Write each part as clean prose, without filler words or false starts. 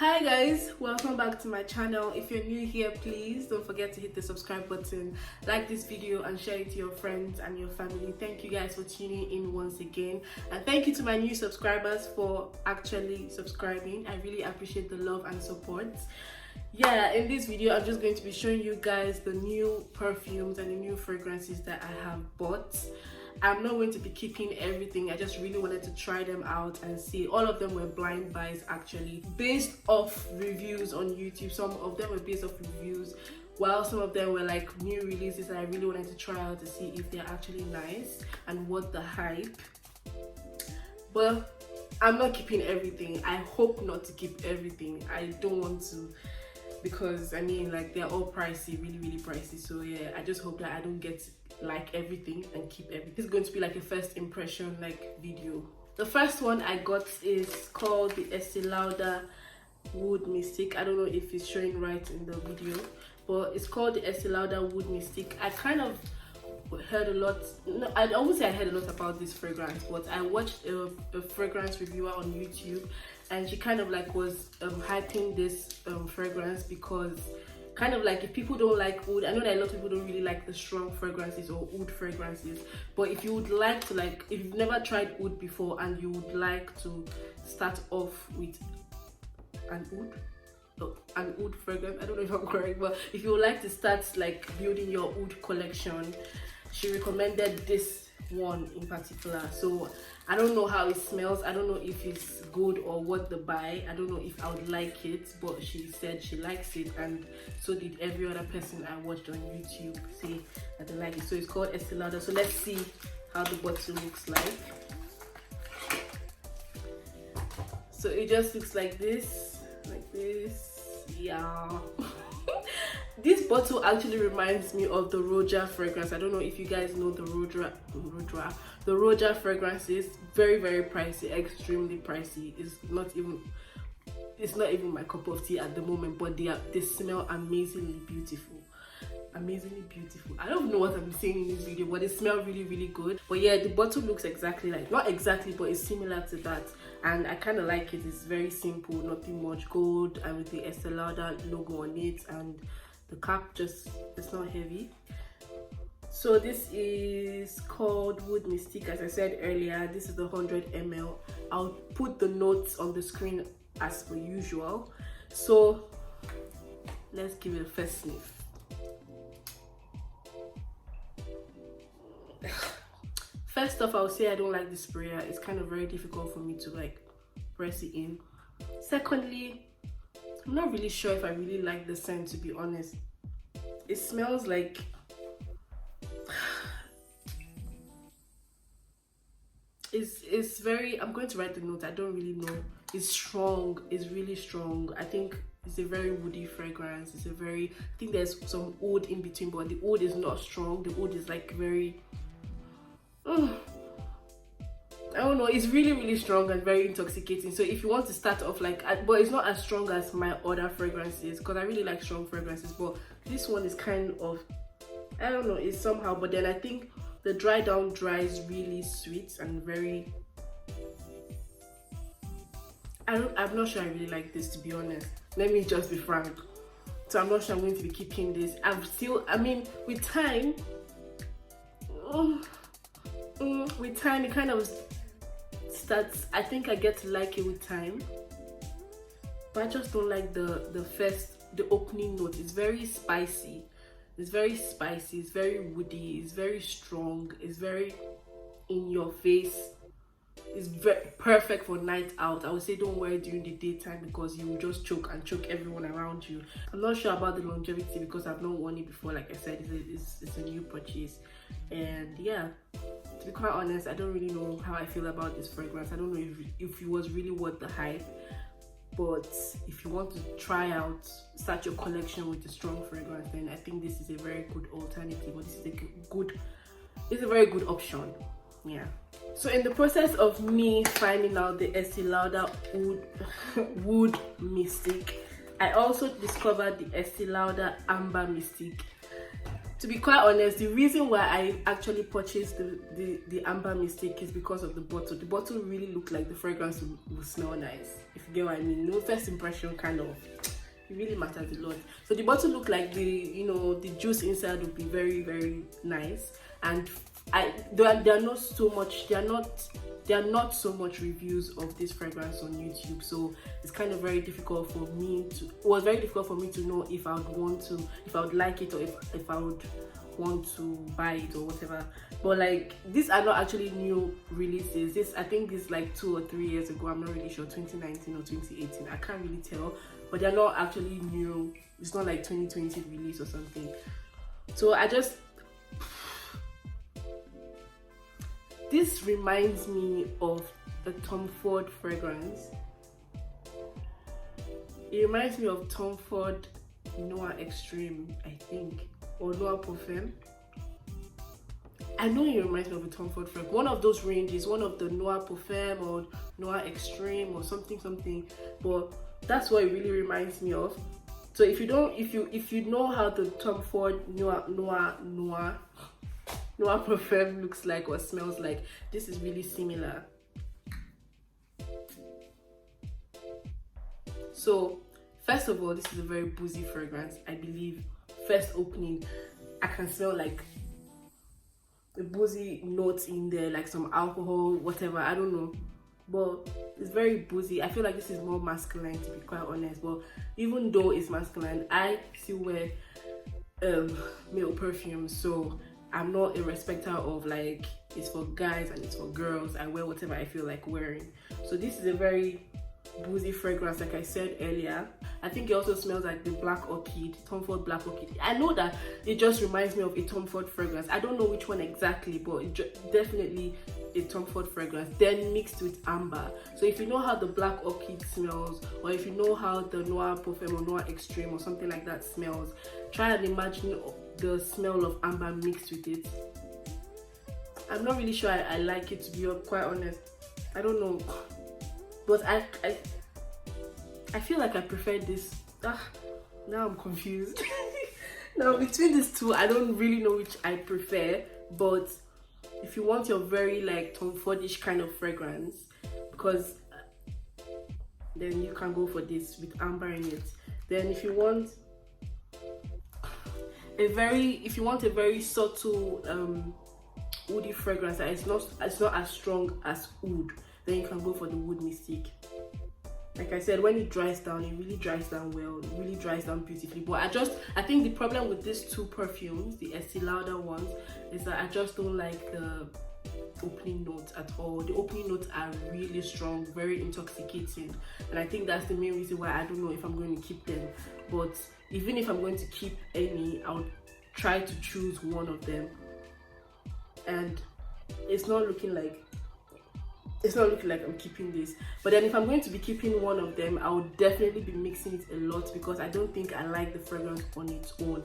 Hi guys, welcome back to my channel. If you're new here, please don't forget to hit the subscribe button, like this video and share it to your friends and your family. Thank you guys for tuning in once again, and thank you to my new subscribers for actually subscribing. I really appreciate the love and support. Yeah, in this video I'm just going to be showing you guys the new perfumes and the new fragrances that I have bought. I'm not going to be keeping everything. I just really wanted to try them out and see. All of them were blind buys actually, based off reviews on YouTube. Some of them were based off reviews, while some of them were like new releases that I really wanted to try out to see if they're actually nice and what the hype. But I'm not keeping everything. I hope not to keep everything. I don't want to, because I mean, like, they're all pricey, really pricey. So yeah, I just hope that I don't get like everything and keep everything. It's going to be like a first impression like video. The first one I got is called the Estee Lauder Wood Mystique. I don't know if it's showing right in the video, but it's called the Estee Lauder Wood Mystique. I kind of heard a lot, no, I won't say I heard a lot about this fragrance, but I watched a fragrance reviewer on YouTube, and she kind of like was hyping this fragrance because kind of like, if people don't like oud, I know that a lot of people don't really like the strong fragrances or oud fragrances, but if you would like to, like, if you've never tried oud before and you would like to start off with an oud fragrance, I don't know if I'm correct, but if you would like to start like building your oud collection, she recommended this one in particular. So I don't know how it smells, I don't know if it's good or what the buy, I don't know if I would like it, but she said she likes it, and so did every other person I watched on YouTube say that they like it. So it's called Estee Lauder. So let's see how the bottle looks like. So it just looks like this, yeah. This bottle actually reminds me of the Roja fragrance. I don't know if you guys know the Roja fragrances. Very pricey, extremely pricey. It's not even my cup of tea at the moment, but they smell amazingly beautiful. I don't know what I'm saying in this video, but they smell really good. But yeah, the bottle looks exactly like, not exactly, but it's similar to that, and I kind of like it. It's very simple, nothing much, gold, and with the Estee Lauder logo on it, and the cap just, it's not heavy. So this is called Wood Mystique. As I said earlier, this is the 100 ml. I'll put the notes on the screen as per usual. So let's give it a first sniff. First off, I'll say I don't like the sprayer. It's kind of very difficult for me to like press it in. Secondly, I'm not really sure if I really like the scent, to be honest. It smells like, it's very, I'm going to write the note, I don't really know. It's strong, it's really strong. I think it's a very woody fragrance. It's a very, I think there's some oud in between, but the oud is not strong. The oud is like very, I don't know, it's really strong and very intoxicating. So if you want to start off like, but it's not as strong as my other fragrances, because I really like strong fragrances, but this one is kind of, I don't know, it's somehow, but then I think the dry down dries really sweet and very, I'm not sure I really like this, to be honest. Let me just be frank. So I'm not sure I'm going to be keeping this. I mean, with time, it kind of starts, I think I get to like it with time, but I just don't like the opening note. It's very spicy, it's very woody, it's very strong, it's very in your face. It's very perfect for night out. I would say don't wear it during the daytime because you will just choke everyone around you. I'm not sure about the longevity because I've not worn it before. Like I said, it's a new purchase, and yeah, to be quite honest, I don't really know how I feel about this fragrance. I don't know if it was really worth the hype, but if you want to try out, start your collection with a strong fragrance, then I think this is a very good alternative, or this is it's a very good option. Yeah. So in the process of me finding out the Estee Lauder Wood Mystique, I also discovered the Estee Lauder Amber Mystique. To be quite honest, the reason why I actually purchased the Amber Mistake is because of the bottle. The bottle really looked like the fragrance will smell nice, if you get what I mean. No, first impression kind of, it really matters a lot. So the bottle looked like the juice inside would be very, very nice. And there are not so much reviews of this fragrance on YouTube, so it's kind of very difficult for me to, it was very difficult for me to know if I would like it, or if I would want to buy it or whatever. But like, these are not actually new releases. I think this is like 2 or 3 years ago. I'm not really sure, 2019 or 2018, I can't really tell, but they're not actually new. It's not like 2020 release or something. So this reminds me of a Tom Ford fragrance. It reminds me of Tom Ford Noir Extreme, I think, or Noir Parfum. I know it reminds me of a Tom Ford fragrance. One of those ranges, one of the Noir Parfum or Noir Extreme or something. But that's what it really reminds me of. So if you know how the Tom Ford Noir Parfum looks like or smells like, this is really similar. So first of all, this is a very boozy fragrance. I believe first opening, I can smell like the boozy notes in there, like some alcohol, whatever, I don't know, but it's very boozy. I feel like this is more masculine, to be quite honest. But even though it's masculine, I still wear male perfume, so I'm not a respecter of like it's for guys and it's for girls. I wear whatever I feel like wearing. So this is a very boozy fragrance, like I said earlier. I think it also smells like the Black Orchid, Tom Ford Black Orchid. I know that it just reminds me of a Tom Ford fragrance. I don't know which one exactly, but definitely a Tom Ford fragrance, then mixed with amber. So if you know how the Black Orchid smells, or if you know how the Noir Parfum or Noir Extreme or something like that smells, try and imagine the smell of amber mixed with it. I'm not really sure I like it, to be quite honest. I don't know, but I feel like I prefer this. Now I'm confused. Now between these two, I don't really know which I prefer. But if you want your very like Tom Fordish kind of fragrance, because then you can go for this with amber in it. Then if you want a very subtle woody fragrance that it's not as strong as oud, then you can go for the Wood Mystique. Like I said, when it dries down, it really dries down well, it really dries down beautifully. But I think the problem with these two perfumes, the Estee Lauder ones, is that I just don't like the opening notes at all. The opening notes are really strong, very intoxicating, and I think that's the main reason why I don't know if I'm going to keep them. But even if I'm going to keep any, I would try to choose one of them. And it's not looking like I'm keeping this. But then if I'm going to be keeping one of them, I would definitely be mixing it a lot, because I don't think I like the fragrance on its own.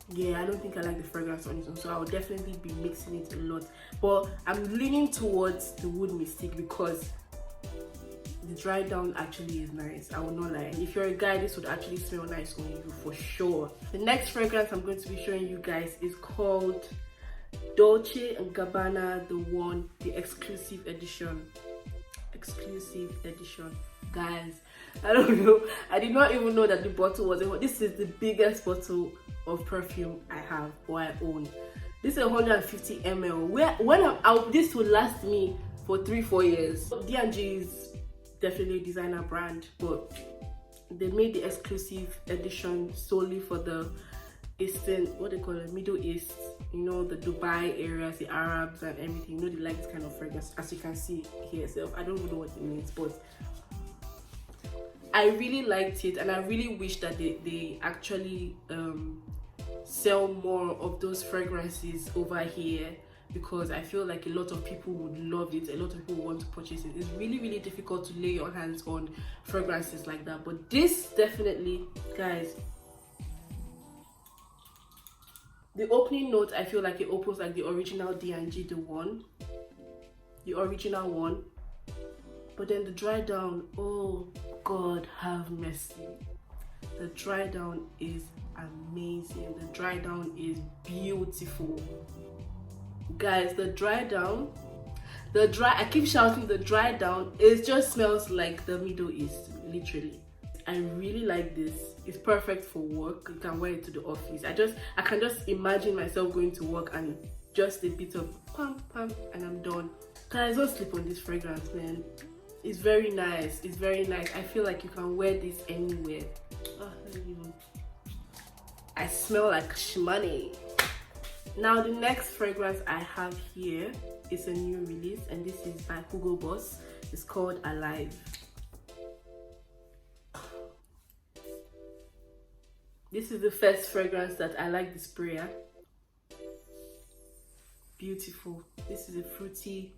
Yeah, I don't think I like the fragrance on its own, so I would definitely be mixing it a lot. But I'm leaning towards the Wood Mystique because the dry down actually is nice. I will not lie. If you're a guy, this would actually smell nice on you for sure. The next fragrance I'm going to be showing you guys is called Dolce Gabbana, the exclusive edition. Guys, I don't know, I did not even know that the bottle was this is the biggest bottle of perfume I have or I own. This is 150 ml. This will last me for 3-4 years. D&G is definitely a designer brand, but they made the exclusive edition solely for the Middle East, you know, the Dubai areas, the Arabs and everything. You know, they like this kind of fragrance, as you can see here. So I don't even know what it means, but I really liked it, and I really wish that they actually sell more of those fragrances over here, because I feel like a lot of people would love it, a lot of people want to purchase it. It's really, really difficult to lay your hands on fragrances like that, but this definitely, guys, the opening note, I feel like it opens like the original D&G, the original one, but then the dry down, oh God have mercy. The dry down is amazing. The dry down is beautiful, guys. I keep shouting, the dry down, it just smells like the Middle East, literally. I really like this. It's perfect for work. You can wear it to the office. I can just imagine myself going to work and just a bit of pam pam and I'm done. Guys, don't sleep on this fragrance, man. It's very nice. It's very nice. I feel like you can wear this anywhere. I smell like shmoney. Now the next fragrance I have here is a new release, and this is by Hugo Boss. It's called Alive. This is the first fragrance that I like, the sprayer. Beautiful. This is a fruity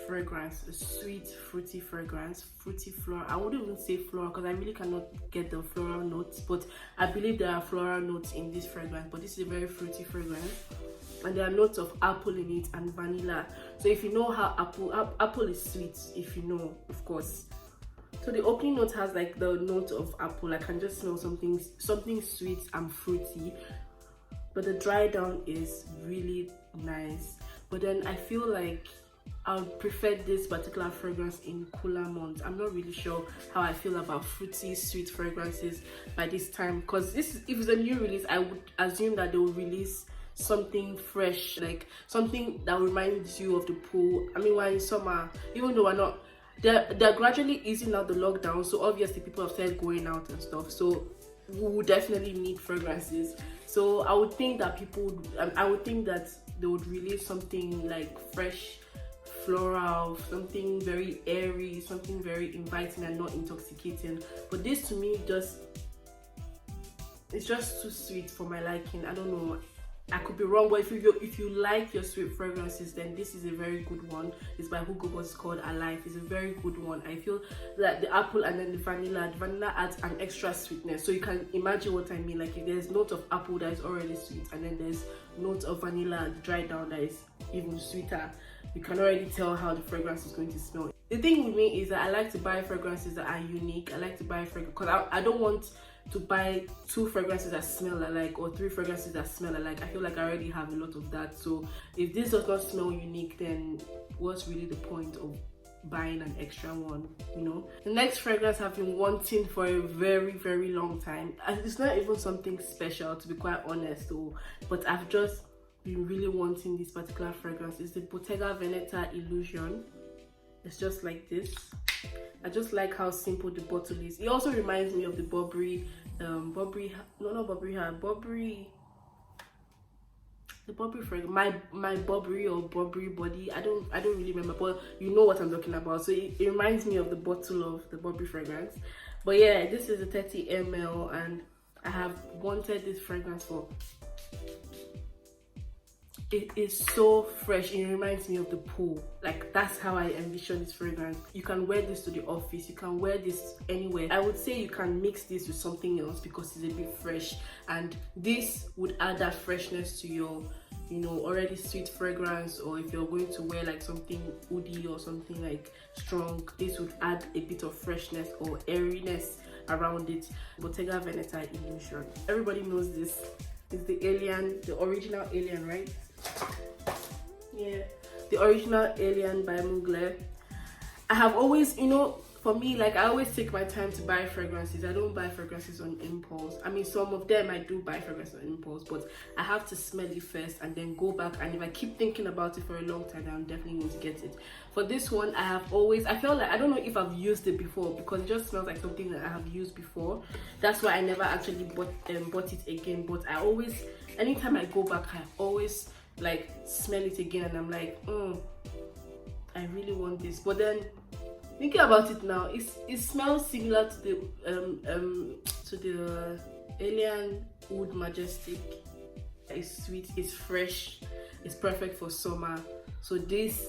fragrance, a sweet fruity fragrance, fruity floral. I wouldn't even say floral because I really cannot get the floral notes, but I believe there are floral notes in this fragrance. But this is a very fruity fragrance, and there are notes of apple in it and vanilla. So if you know how apple is sweet, if you know, of course. So the opening note has like the note of apple. I can just smell something sweet and fruity, but the dry down is really nice. But then I feel like I would prefer this particular fragrance in cooler months. I'm not really sure how I feel about fruity, sweet fragrances by this time, because if it's a new release, I would assume that they will release something fresh, like something that reminds you of the pool. I mean, we're in summer, even though we're not. They're gradually easing out the lockdown, so obviously people have started going out and stuff. So we would definitely need fragrances. So I would think that they would release something like fresh, floral, something very airy, something very inviting and not intoxicating. But this to me it's just too sweet for my liking. I don't know, I could be wrong, but if you like your sweet fragrances, then this is a very good one. It's by Hugo Boss. It's called Alive. It's a very good one. I feel that the apple and then the vanilla adds an extra sweetness. So you can imagine what I mean. Like if there's note of apple that is already sweet, and then there's note of vanilla dry down that is even sweeter, you can already tell how the fragrance is going to smell. The thing with me is that I like to buy fragrances that are unique. I like to buy fragrance because I don't want to buy 2 fragrances that smell alike or 3 fragrances that smell alike. I feel like I already have a lot of that. So if this does not smell unique, then what's really the point of buying an extra one, you know? The next fragrance I've been wanting for a very, very long time, and it's not even something special, to be quite honest, though, but I've just been really wanting this particular fragrance. It's the Bottega Veneta Illusion. It's just like this. I just like how simple the bottle is. It also reminds me of the Burberry, the Burberry fragrance, my Burberry or Burberry body. I don't really remember, but you know what I'm talking about. So it reminds me of the bottle of the Burberry fragrance. But yeah, this is a 30 ml, and I have wanted this fragrance for. It is so fresh. It reminds me of the pool. Like that's how I envision this fragrance. You can wear this to the office, you can wear this anywhere. I would say you can mix this with something else because it's a bit fresh, and this would add that freshness to your, you know, already sweet fragrance. Or if you're going to wear like something woody or something like strong, this would add a bit of freshness or airiness around it. Bottega Veneta Illusion, everybody knows this. It's the alien, the original alien, right? Yeah, the original alien by Mugler. I have always, you know, for me, like I always take my time to buy fragrances. I don't buy fragrances on impulse. I mean, some of them I do buy fragrances on impulse, but I have to smell it first and then go back, and if I keep thinking about it for a long time, I'm definitely going to get it. For this one, I feel like, I don't know if I've used it before because it just smells like something that I have used before. That's why I never actually bought it again. But I always, anytime I go back, I always like smell it again, and I'm like, I really want this. But then thinking about it now, it smells similar to the Alien Oud Majestic. It's sweet, it's fresh, it's perfect for summer. So this,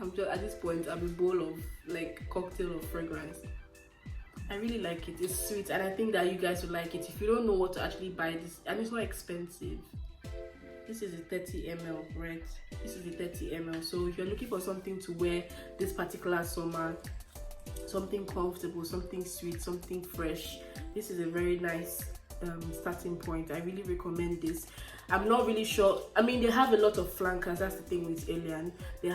I'm just at this point, I'm a bowl of like cocktail of fragrance. I really like it. It's sweet, and I think that you guys will like it. If you don't know what to actually buy this, and it's not expensive. This is a 30 ml, right? This is a 30 ml. So if you're looking for something to wear this particular summer, something comfortable, something sweet, something fresh. This is a very nice starting point. I really recommend this. I'm not really sure. I mean, they have a lot of flankers. That's the thing with Alien. They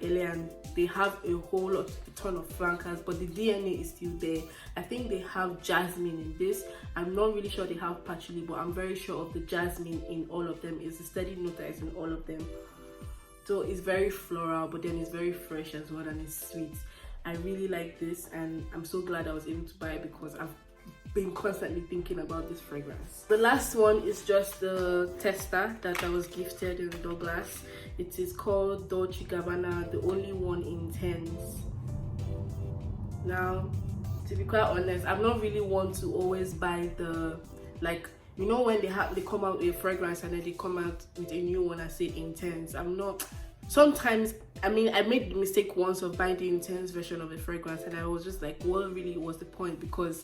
Alien. They have a ton of flankers, but the DNA is still there. I think they have jasmine in this. I'm not really sure they have patchouli, but I'm very sure of the jasmine in all of them. It's a steady note that is in all of them. So it's very floral, but then it's very fresh as well, and it's sweet. I really like this, and I'm so glad I was able to buy it because I've been constantly thinking about this fragrance. The last one is just the tester that I was gifted in Douglas. It is called Dolce Gabbana, the only one in 10s. Now, to be quite honest, I'm not really one to always buy the, like, you know, when they come out with a fragrance and then they come out with a new one, I say intense. I'm not. Sometimes, I mean, I made the mistake once of buying the intense version of a fragrance, and I was just like, what really was the point? Because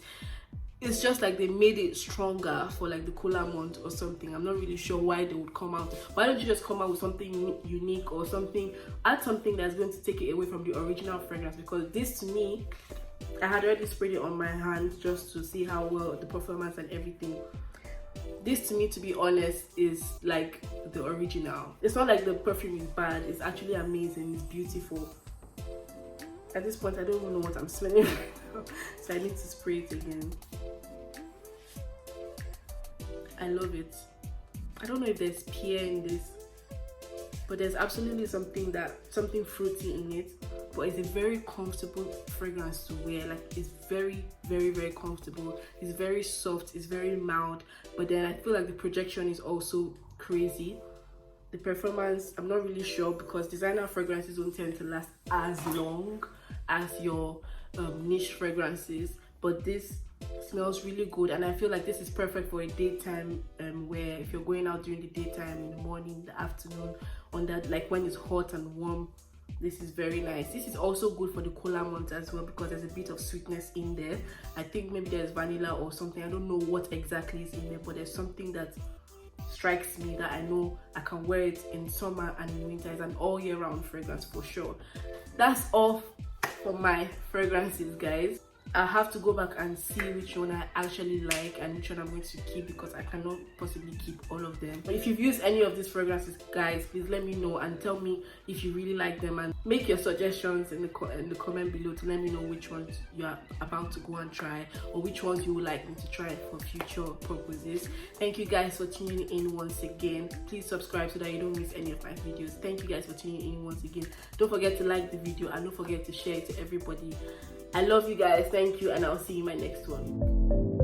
it's just like they made it stronger for like the cooler month or something. I'm not really sure why they would come out. Why don't you just come out with something unique or something, add something that's going to take it away from the original fragrance? Because this, to me, I had already sprayed it on my hand just to see how well the performance and everything. This, to me, to be honest, is like the original. It's not like the perfume is bad. It's actually amazing. It's beautiful. At this point, I don't even know what I'm smelling right now, so I need to spray it again. I love it. I don't know if there's pear in this, but there's absolutely something fruity in it. But it's a very comfortable fragrance to wear. Like, it's very, very, very comfortable. It's very soft. It's very mild. But then I feel like the projection is also crazy. The performance, I'm not really sure, because designer fragrances don't tend to last as long as your niche fragrances. But this smells really good, and I feel like this is perfect for a daytime wear. If you're going out during the daytime, in the morning, the afternoon, on that, like when it's hot and warm, this is very nice. This is also good for the cooler months as well, because there's a bit of sweetness in there. I think maybe there's vanilla or something. I don't know what exactly is in there, but there's something that strikes me that I know I can wear it in summer and in winter. It's an all year round fragrance for sure. That's all for my fragrances, guys. I have to go back and see which one I actually like and which one I'm going to keep, because I cannot possibly keep all of them. But if you've used any of these fragrances, guys, please let me know and tell me if you really like them, and make your suggestions in the comment below to let me know which ones you are about to go and try, or which ones you would like me to try for future purposes. Thank you guys for tuning in once again. Please subscribe so that you don't miss any of my videos. Thank you guys for tuning in once again. Don't forget to like the video, and don't forget to share it to everybody. I love you guys. Thank you, and I'll see you in my next one.